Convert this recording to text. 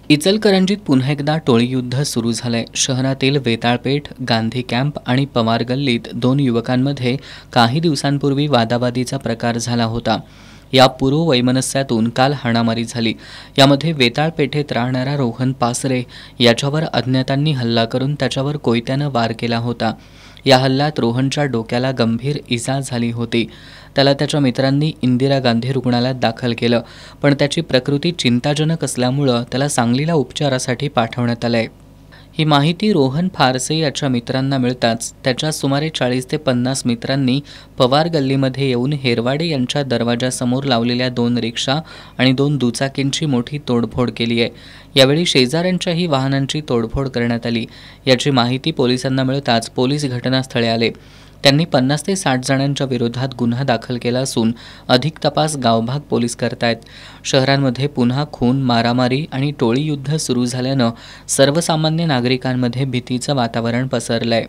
इचलकरंजीत पुन्हा एकदा टोळी युद्ध सुरू झालंय। शहरातील वेताळपेठ, गांधी कॅम्प आणि पवार गल्लीत दोन युवकांमध्ये काही दिवसांपूर्वी वादावादीचा प्रकार झाला होता। या पूर्व वैमनस्यातून काल हाणामारी झाली। यामध्ये वेताळपेठेत राहणारा रोहन पासरे याच्यावर अज्ञातांनी हल्ला करून त्याच्यावर कोयत्यानं वार केला होता। या हल्ल्यात रोहनच्या डोक्याला गंभीर इजा झाली होती। त्याला त्याच्या मित्रांनी इंदिरा गांधी रुग्णालयात दाखल केलं, पण त्याची प्रकृती चिंताजनक असल्यामुळे त्याला सांगलीला उपचारासाठी पाठवण्यात आलंय। ही माहिती रोहन फारसे याच्या मित्रांना मिळताच त्याच्या सुमारे 40 ते 50 मित्रांनी पवार गल्लीमध्ये येऊन हेरवाडे यांच्या दरवाजासमोर लावलेल्या 2 रिक्षा आणि 2 दुचाकींची मोठी तोडफोड केली आहे। यावेळी शेजाऱ्यांच्याही वाहनांची तोडफोड करण्यात आली। याची माहिती पोलिसांना मिळताच पोलीस घटनास्थळी आले। त्यांनी 50 ते 60 जणांच्या विरोधात गुन्हा दाखल केला असून अधिक तपास गावभाग पोलीस करतायत। शहरांमध्ये पुन्हा खून, मारामारी आणि टोळी युद्ध सुरू झाल्यानं सर्वसामान्य नागरिकांमध्ये भीतीचं वातावरण पसरलंय।